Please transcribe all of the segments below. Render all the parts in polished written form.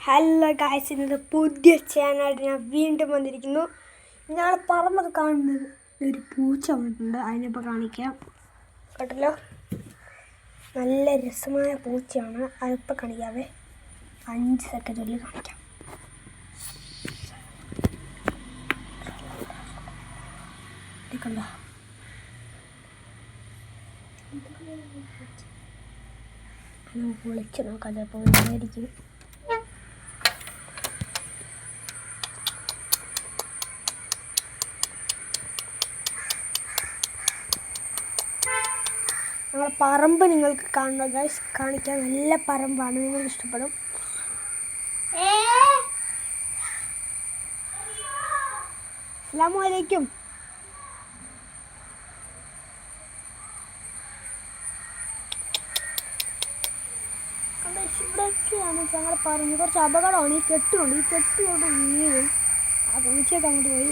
Hello guys, ഇന്നത്തെ പുതിയ ചാനലായിട്ട് ഞാൻ വീണ്ടും വന്നിരിക്കുന്നു. ഞാൻ പറമ്പൊക്കെ കാണുന്നത് ഒരു പൂച്ച വന്നിട്ടുണ്ട്, അതിനിപ്പോൾ കാണിക്കാം. കേട്ടല്ലോ, നല്ല രസമായ പൂച്ചയാണ്. അതിപ്പോൾ കാണിക്കാവേ, 5 സെക്കൻഡിൽ കാണിക്കാം. കണ്ടോ, വിളിച്ച് നോക്കാം, ചിലപ്പോൾ വിളിച്ചായിരിക്കും. ഞങ്ങളുടെ പറമ്പ് നിങ്ങൾക്ക് കാണുക ഗൈസ്, കാണിക്കാൻ നല്ല പറമ്പാണ്, നിങ്ങൾക്ക് ഇഷ്ടപ്പെടും. അസ്സലാമു അലൈക്കും. ഇവിടെയൊക്കെയാണ് ഞങ്ങൾ പറമ്പ്. കുറച്ച് അപകടമാണ്, ഈ കെട്ടുകൊണ്ട് വീഴും. ആ പൂച്ചയൊക്കെ അങ്ങോട്ട് പോയി.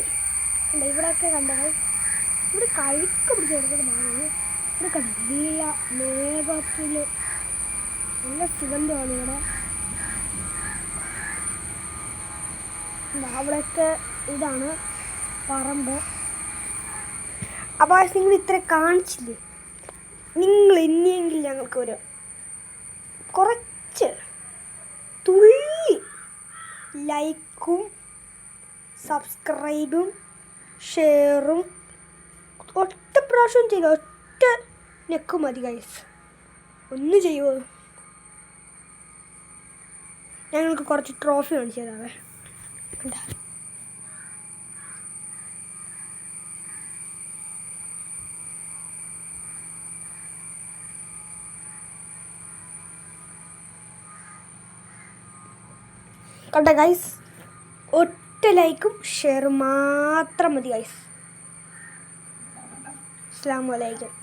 കണ്ട ഇവിടെയൊക്കെ കണ്ടത്, ഇവിടെ കഴുക്ക് പിടിച്ച് കിടക്കുന്നതാണ്. ഇവിടെ കണ്ട നല്ല മേഘത്തിൽ നല്ല സുഗന്ധമാണ് ഇവിടെ. അവിടെയൊക്കെ ഇതാണ് പറമ്പ്. അപ്പോൾ നിങ്ങൾ ഇത്ര കാണിച്ചില്ലേ, നിങ്ങൾ ഇനിയെങ്കിൽ ഞങ്ങൾക്ക് കുറച്ച് തുള്ളി ലൈക്കും സബ്സ്ക്രൈബും ഷെയറും ഒറ്റ പ്രാവശ്യം ചെയ്യുക. ഒറ്റ നെക്കും മതി ഗൈസ്, ഒന്ന് ചെയ്യുമോ? ഞങ്ങൾക്ക് കുറച്ച് ട്രോഫി കാണിച്ചു തരാവേ. കണ്ടാ, കണ്ട ഗൈസ്, ഒറ്റ ലൈക്കും ഷെയറും മാത്രം മതി ഗൈസ്. അസ്സലാമു അലൈക്കും.